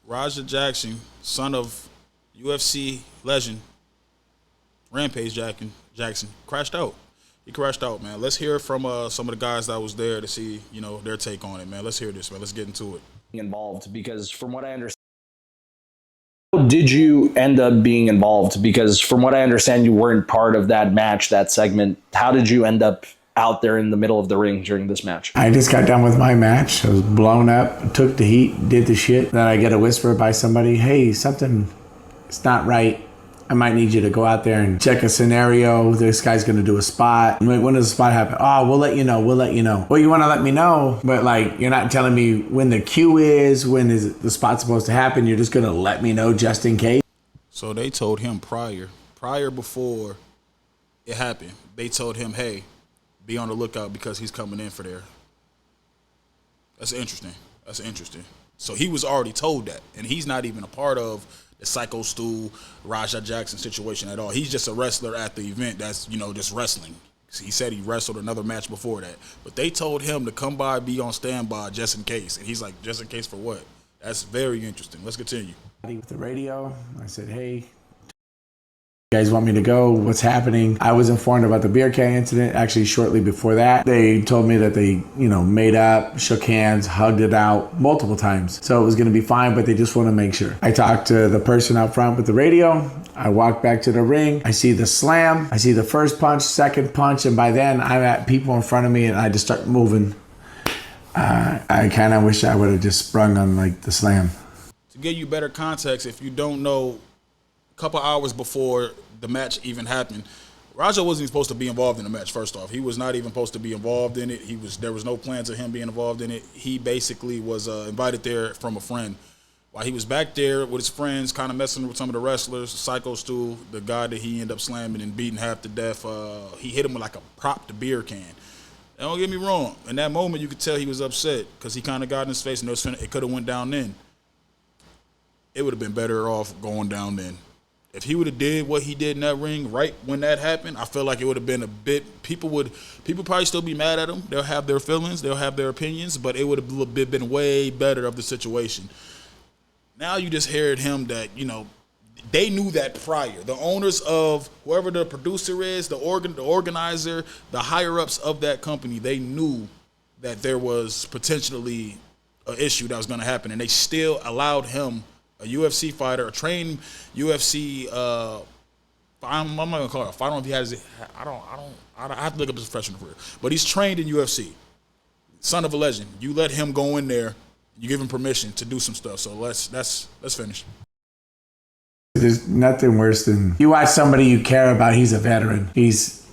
Raja Jackson, son of UFC legend Rampage Jackson, crashed out. He crashed out, man. Let's hear from some of the guys that was there to see, their take on it, man. Let's hear this, man. Let's get into it. Involved because from what I understand, how did you end up being involved? Because from what I understand, you weren't part of that match, that segment. How did you end up out there in the middle of the ring during this match? I just got done with my match. I was blown up, took the heat, did the shit. Then I get a whisper by somebody, hey, something is not right. I might need you to go out there and check a scenario. This guy's going to do a spot. I'm like, when does the spot happen? Oh, we'll let you know. We'll let you know. Well, you want to let me know, but like, you're not telling me when the cue is, when is the spot supposed to happen. You're just going to let me know just in case. So they told him prior before it happened, they told him, hey, be on the lookout because he's coming in for there. That's interesting. So he was already told that, and he's not even a part of the Psycho Stu, Raja Jackson situation at all. He's just a wrestler at the event that's, just wrestling. He said he wrestled another match before that. But they told him to come by, be on standby just in case. And he's like, just in case for what? That's very interesting. Let's continue. With the radio, I said, hey, you guys want me to go? What's happening? I was informed about the beer can incident actually shortly before that. They told me that they, made up, shook hands, hugged it out multiple times. So it was going to be fine, but they just want to make sure. I talked to the person out front with the radio. I walk back to the ring. I see the slam. I see the first punch, second punch. And by then I'm at people in front of me and I just start moving. I kind of wish I would have just sprung on like the slam. To give you better context, if you don't know, a couple hours before the match even happened, Raja wasn't even supposed to be involved in the match. First off, he was not even supposed to be involved in it. There was no plans of him being involved in it. He basically was invited there from a friend. While he was back there with his friends, kind of messing with some of the wrestlers, Psycho Stu, the guy that he ended up slamming and beating half to death, he hit him with like a propped beer can. Don't get me wrong. In that moment, you could tell he was upset because he kind of got in his face and it could have went down then. It would have been better off going down then. If he would have did what he did in that ring right when that happened, I feel like it would have been a bit. People probably still be mad at him. They'll have their feelings. They'll have their opinions, but it would have been way better of the situation. Now you just heard him that, they knew that prior. The owners of whoever the producer is, the organizer, the higher-ups of that company, they knew that there was potentially an issue that was going to happen, and they still allowed him, a UFC fighter, a trained UFC. I'm not gonna call it. I don't know if he has it. I have to look up his professional career, but he's trained in UFC. Son of a legend. You let him go in there. You give him permission to do some stuff. So let's finish. There's nothing worse than you watch somebody you care about. He's a veteran. He's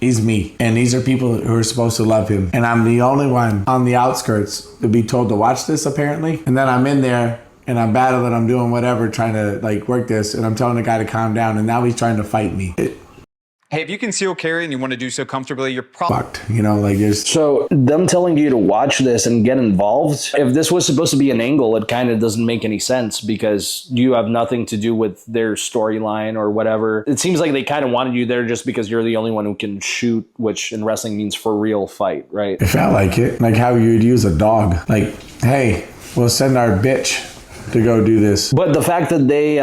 me, and these are people who are supposed to love him, and I'm the only one on the outskirts to be told to watch this apparently, and then I'm in there. And I'm battling, I'm doing whatever, trying to like work this, and I'm telling the guy to calm down, and now he's trying to fight me. Hey, if you conceal carry and you want to do so comfortably, you're probably fucked, like there's... So them telling you to watch this and get involved, if this was supposed to be an angle, it kind of doesn't make any sense because you have nothing to do with their storyline or whatever. It seems like they kind of wanted you there just because you're the only one who can shoot, which in wrestling means for real fight, right? It felt like it. Like how you'd use a dog. Like, hey, we'll send our bitch to go do this. But the fact that they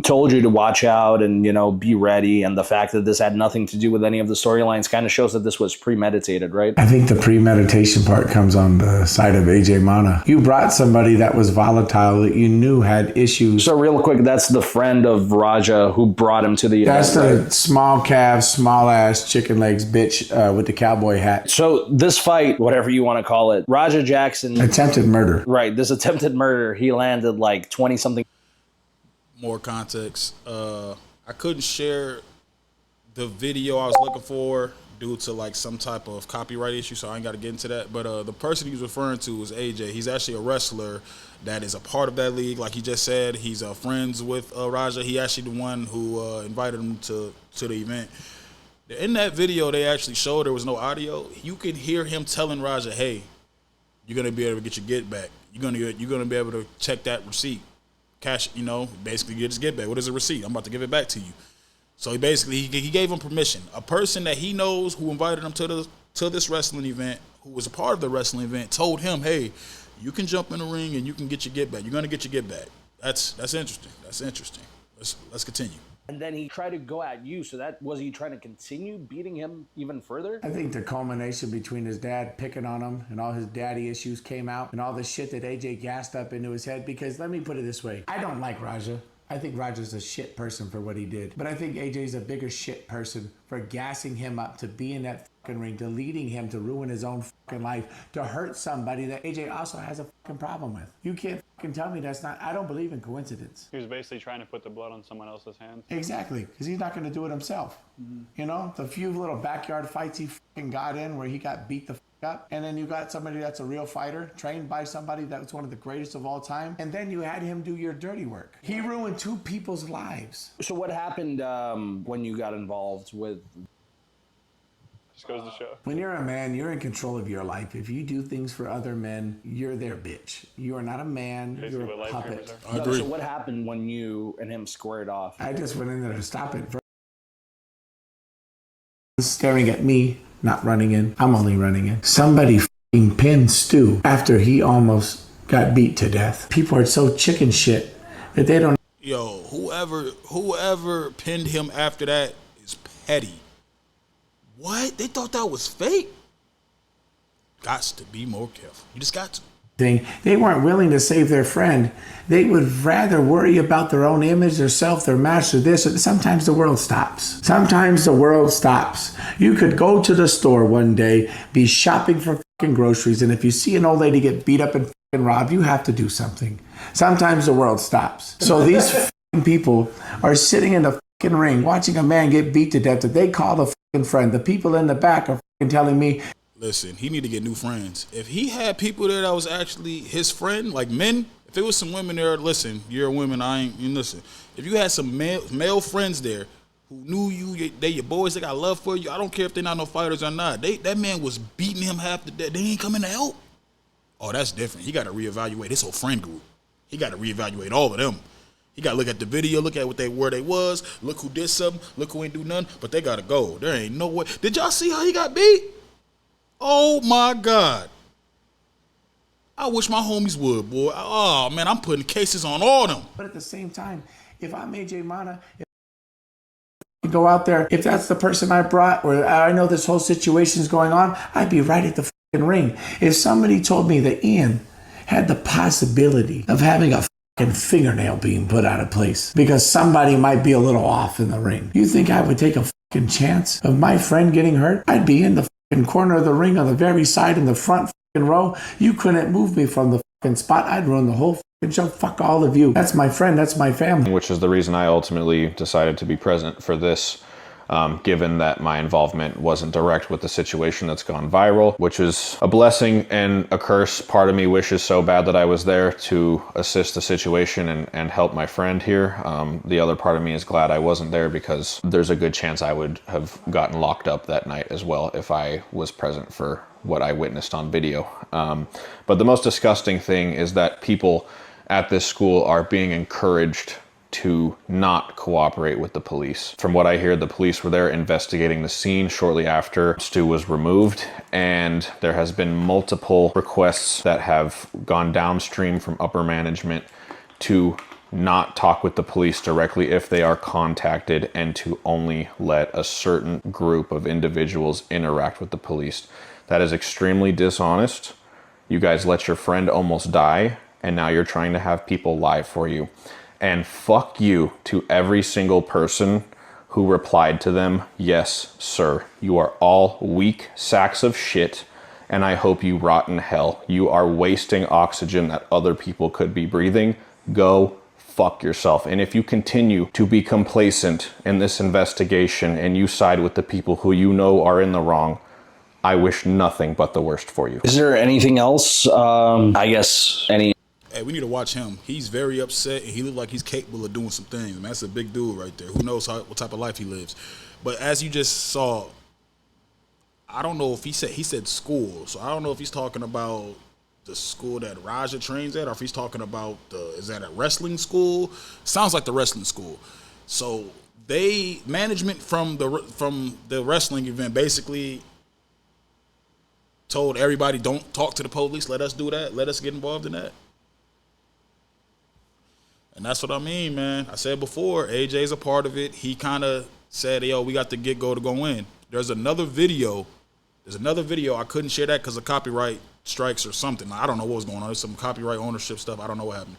told you to watch out and, be ready, and the fact that this had nothing to do with any of the storylines kind of shows that this was premeditated, right? I think the premeditation part comes on the side of AJ Mana. You brought somebody that was volatile that you knew had issues. So real quick, that's the friend of Raja who brought him to the event. That's the small calf, small ass, chicken legs bitch with the cowboy hat. So this fight, whatever you want to call it, Raja Jackson... Attempted murder. Right, this attempted murder, he landed like 20-something. More context. I couldn't share the video I was looking for due to like some type of copyright issue, so I ain't got to get into that. But the person he was referring to was AJ. He's actually a wrestler that is a part of that league. Like he just said, he's friends with Raja. He actually the one who invited him to the event. In that video, they actually showed there was no audio. You could hear him telling Raja, "Hey, you're gonna be able to get your get back. You're gonna be able to check that receipt, cash. Basically get his get back. What is a receipt? I'm about to give it back to you." So he gave him permission. A person that he knows who invited him to this wrestling event, who was a part of the wrestling event, told him, "Hey, You can jump in the ring and you can get your get back. You're gonna get your get back. That's interesting. That's interesting. Let's continue. And then he tried to go at you. So that was he trying to continue beating him even further? I think the culmination between his dad picking on him and all his daddy issues came out and all the shit that AJ gassed up into his head. Because let me put it this way. I don't like Raja. I think Raja's a shit person for what he did. But I think AJ's a bigger shit person for gassing him up to be in that fucking ring, to leading him to ruin his own fucking life, to hurt somebody that AJ also has a fucking problem with. You can't fucking tell me that's not, I don't believe in coincidence. He was basically trying to put the blood on someone else's hands. Exactly, because he's not going to do it himself. You know, the few little backyard fights he fucking got in where he got beat the fuck up, and then you got somebody that's a real fighter, trained by somebody that's one of the greatest of all time, and then you had him do your dirty work. He ruined 2 people's lives. So what happened when you got involved with? Just goes to show. When you're a man, you're in control of your life. If you do things for other men, you're their bitch. You are not a man. Basically You're a what life puppet. dreamers I agree. So what happened when you and him squared off? I just went in there to stop it. Staring at me, not running in. I'm only running in. Somebody fucking pinned Stu after he almost got beat to death. People are so chicken shit that they don't. Yo, whoever pinned him after that is petty. What? They thought that was fake? Gots to be more careful. You just got to. They weren't willing to save their friend. They would rather worry about their own image, their self, their match, or this. Sometimes the world stops. Sometimes the world stops. You could go to the store one day, be shopping for fucking groceries, and if you see an old lady get beat up and fucking robbed, you have to do something. Sometimes the world stops. So these fucking people are sitting in the fucking ring watching a man get beat to death that they call the fucking friend. The people in the back are fucking telling me, listen, he need to get new friends. If he had people there that was actually his friend, like men, if there was some women there, listen, you're a woman, listen. If you had some male friends there who knew you, they your boys, they got love for you, I don't care if they're not no fighters or not. That man was beating him half to death. They ain't coming to help. Oh, that's different. He got to reevaluate his whole friend group. He got to reevaluate all of them. He got to look at the video, look at where they was, look who did something, look who ain't do nothing, but they got to go. There ain't no way. Did y'all see how he got beat? Oh, my God. I wish my homies would, boy. Oh, man, I'm putting cases on all them. but at the same time, if I'm AJ Mana, if I go out there, if that's the person I brought, or I know this whole situation is going on, I'd be right at the fucking ring. If somebody told me that Ian had the possibility of having a fucking fingernail being put out of place because somebody might be a little off in the ring, you think I would take a fucking chance of my friend getting hurt? I'd be in the fucking corner of the ring on the very side in the front fucking row. You couldn't move me from the fucking spot. I'd run the whole fucking show. Fuck all of you. That's my friend. That's my family. Which is the reason I ultimately decided to be present for this, given that my involvement wasn't direct with the situation that's gone viral, which is a blessing and a curse. Part of me wishes so bad that I was there to assist the situation and help my friend here. The other part of me is glad I wasn't there because there's a good chance I would have gotten locked up that night as well if I was present for what I witnessed on video. But the most disgusting thing is that people at this school are being encouraged to not cooperate with the police. From what I hear, the police were there investigating the scene shortly after Stu was removed, and there has been multiple requests that have gone downstream from upper management to not talk with the police directly if they are contacted and to only let a certain group of individuals interact with the police. That is extremely dishonest. You guys let your friend almost die, and now you're trying to have people lie for you. And fuck you to every single person who replied to them, yes, sir. You are all weak sacks of shit, and I hope you rot in hell. You are wasting oxygen that other people could be breathing. Go fuck yourself. And if you continue to be complacent in this investigation and you side with the people who you know are in the wrong, I wish nothing but the worst for you. Is there anything else? I guess any. Hey, we need to watch him. He's very upset, and he looks like he's capable of doing some things. Man, that's a big dude right there. Who knows what type of life he lives? But as you just saw, I don't know if he said school, so I don't know if he's talking about the school that Raja trains at, or if he's talking about is that a wrestling school? Sounds like the wrestling school. So management from the wrestling event basically told everybody, don't talk to the police. Let us do that. Let us get involved in that. And that's what I mean, man. I said before, AJ's a part of it. He kind of said, yo, we got the get-go to go in. There's another video. I couldn't share that because of copyright strikes or something. I don't know what was going on. There's some copyright ownership stuff. I don't know what happened.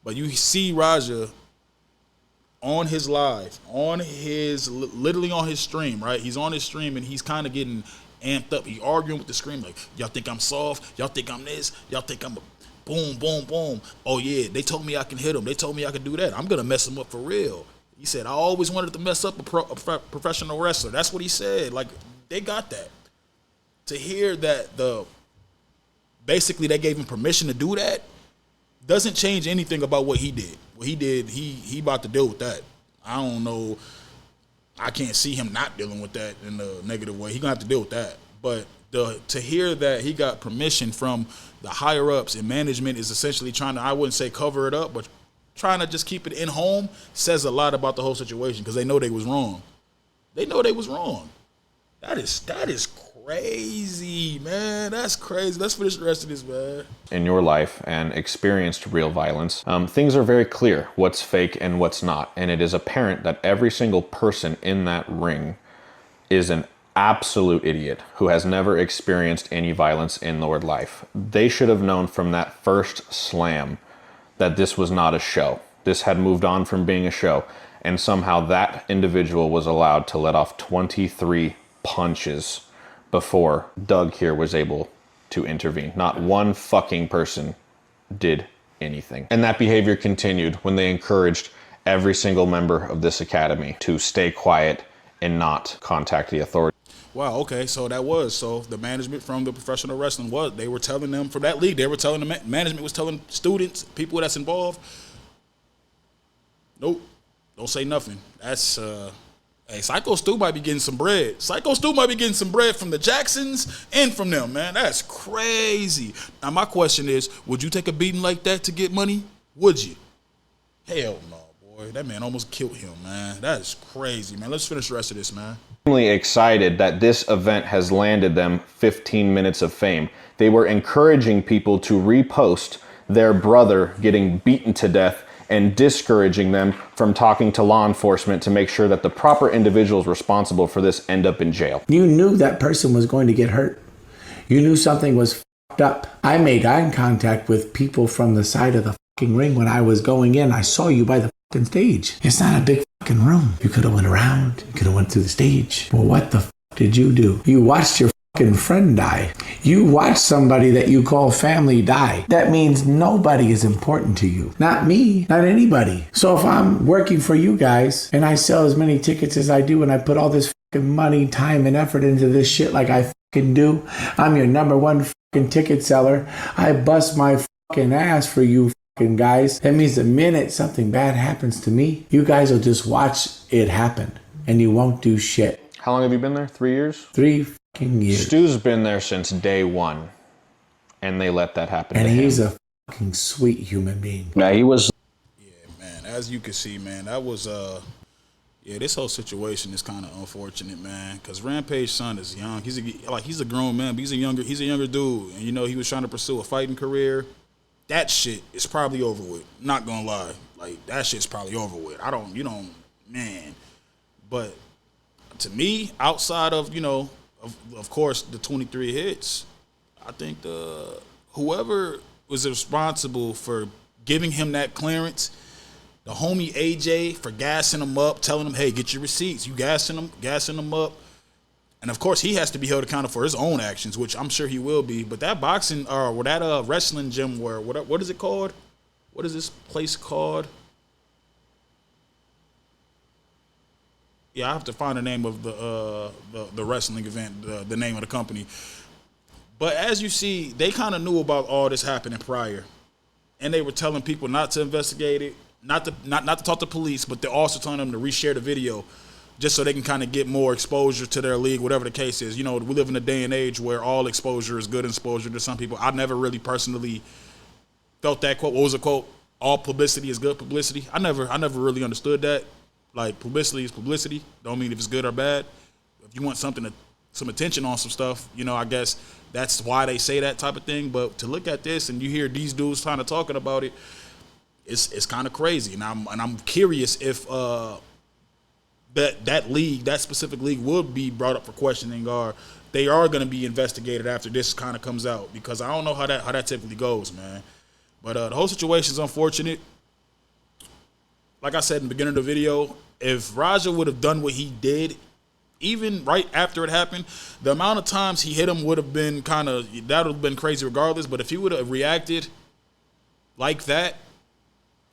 But you see Raja on his live, literally on his stream, right? He's on his stream and he's kind of getting amped up. He arguing with the screen like, y'all think I'm soft? Y'all think I'm this? Y'all think I'm a boom, boom, boom. Oh, yeah, they told me I can hit him. They told me I could do that. I'm going to mess him up for real. He said, I always wanted to mess up a professional wrestler. That's what he said. Like, they got that. To hear that basically they gave him permission to do that doesn't change anything about what he did. What he did, he about to deal with that. I don't know. I can't see him not dealing with that in a negative way. He's going to have to deal with that. But to hear that he got permission from the higher-ups and management is essentially trying to, I wouldn't say cover it up, but trying to just keep it in home says a lot about the whole situation because they know they was wrong. They know they was wrong. That is crazy, man. That's crazy. Let's finish the rest of this, man. In your life and experienced real violence, things are very clear what's fake and what's not. And it is apparent that every single person in that ring is an absolute idiot who has never experienced any violence in their life. They should have known from that first slam that this was not a show. This had moved on from being a show. And somehow that individual was allowed to let off 23 punches before Doug here was able to intervene. Not one fucking person did anything. And that behavior continued when they encouraged every single member of this academy to stay quiet and not contact the authorities. Wow, okay, so the management from the professional wrestling they were telling them from that league, they were telling the management was telling students, people that's involved, nope, don't say nothing. That's, hey, Psycho Stu might be getting some bread. Psycho Stu might be getting some bread from the Jacksons and from them, man. That's crazy. Now, my question is, would you take a beating like that to get money? Would you? Hell no, boy. That man almost killed him, man. That is crazy, man. Let's finish the rest of this, man. Excited that this event has landed them 15 minutes of fame. They were encouraging people to repost their brother getting beaten to death and discouraging them from talking to law enforcement to make sure that the proper individuals responsible for this end up in jail. You knew that person was going to get hurt. You knew something was fucked up. I made eye contact with people from the side of the fucking ring when I was going in. I saw you by the fucking stage. It's not a big fucking room. You could have went around. You could have went through the stage. Well, what the fuck did you do? You watched your fucking friend die. You watched somebody that you call family die. That means nobody is important to you. Not me, not anybody. So if I'm working for you guys and I sell as many tickets as I do and I put all this fucking money, time, and effort into this shit like I fucking do, I'm your number one fucking ticket seller. I bust my fucking ass for you fucking guys. That means the minute something bad happens to me, you guys will just watch it happen and you won't do shit. How long have you been there? 3 years? 3 fucking years. Stu's been there since day one, and they let that happen. And to he's him. a fucking sweet human being. Yeah, he was. Yeah, man. As you can see, man, that was yeah. This whole situation is kind of unfortunate, man. Cause Rampage's son is young. He's a grown man, but he's a younger dude, and you know he was trying to pursue a fighting career. That shit is probably over with. Not gonna lie, like that shit's probably over with. Man. But to me, outside of of course the 23 hits, I think whoever was responsible for giving him that clearance, the homie AJ for gassing him up, telling him, hey, get your receipts. You gassing him up. And of course he has to be held accountable for his own actions, which I'm sure he will be. But that boxing or that wrestling gym what is it called? What is this place called? Yeah, I have to find the name of the wrestling event, the name of the company. But as you see, they kind of knew about all this happening prior, and they were telling people not to investigate it, not to talk to police, but they're also telling them to reshare the video, just so they can kind of get more exposure to their league, whatever the case is. You know, we live in a day and age where all exposure is good exposure to some people. I never really personally felt that quote. What was the quote? All publicity is good publicity. I never really understood that. Like, publicity is publicity. Don't mean if it's good or bad. If you want something to some attention on some stuff. You know, I guess that's why they say that type of thing. But to look at this and you hear these dudes kind of talking about it, it's kind of crazy. And I'm curious if that specific league would be brought up for questioning, or they are going to be investigated after this kind of comes out, because I don't know how that typically goes, man. But the whole situation is unfortunate. Like I said in the beginning of the video, if Raja would have done what he did, even right after it happened, the amount of times he hit him would have been that would have been crazy regardless. But if he would have reacted like that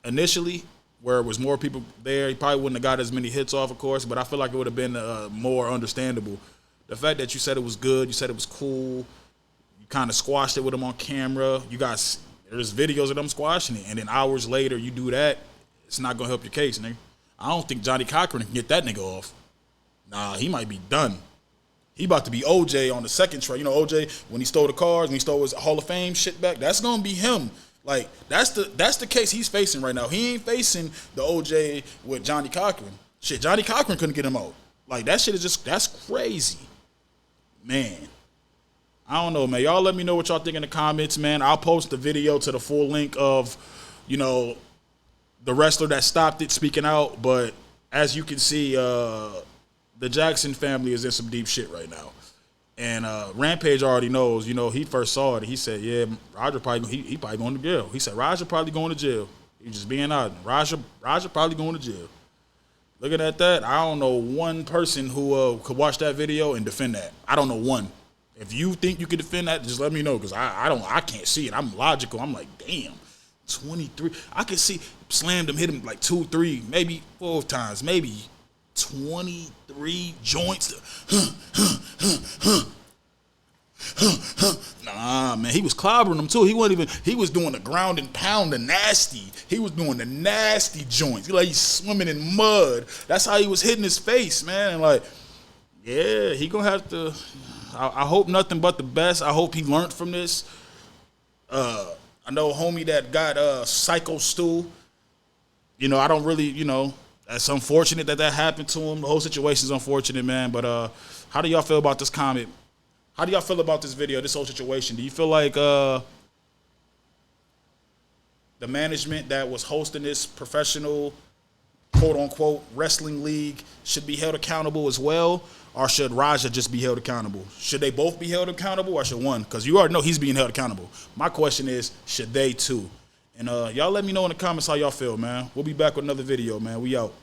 initially, where it was more people there, he probably wouldn't have got as many hits off, of course, but I feel like it would have been more understandable. The fact that you said it was good, you said it was cool, you kind of squashed it with him on camera, there's videos of them squashing it, and then hours later you do that, it's not going to help your case, nigga. I don't think Johnny Cochran can get that nigga off. Nah, he might be done. He about to be OJ on the second try. You know, OJ, when he stole the cars, when he stole his Hall of Fame shit back, that's going to be him. Like, that's the case he's facing right now. He ain't facing the OJ with Johnny Cochran. Shit, Johnny Cochran couldn't get him out. Like, that shit is that's crazy. Man. I don't know, man. Y'all let me know what y'all think in the comments, man. I'll post the video to the full link of, you know, the wrestler that stopped it speaking out. But as you can see, the Jackson family is in some deep shit right now. And Rampage already knows, you know, he first saw it. He said, yeah, Raja probably, he probably going to jail. He said, Raja probably going to jail. He's just being honest. Raja probably going to jail. Looking at that, I don't know one person who could watch that video and defend that. I don't know one. If you think you could defend that, just let me know, because I can't see it. I'm logical. I'm like, damn, 23. I could see slammed him, hit him like 2, 3, maybe 4 times, maybe 23 joints. Nah, man, he was clobbering them too. He was doing the ground and pound, the nasty. He was doing the nasty joints. Like he's swimming in mud. That's how he was hitting his face, man. And like, yeah, he gonna have to. I hope nothing but the best. I hope he learned from this. I know a homie that got Psycho Stu. You know, I don't really, you know, that's unfortunate that happened to him. The whole situation is unfortunate, man. But how do y'all feel about this comment? How do y'all feel about this video, this whole situation? Do you feel like the management that was hosting this professional, quote-unquote, wrestling league should be held accountable as well? Or should Raja just be held accountable? Should they both be held accountable, or should one? Because you already know he's being held accountable. My question is, should they too? And y'all let me know in the comments how y'all feel, man. We'll be back with another video, man. We out.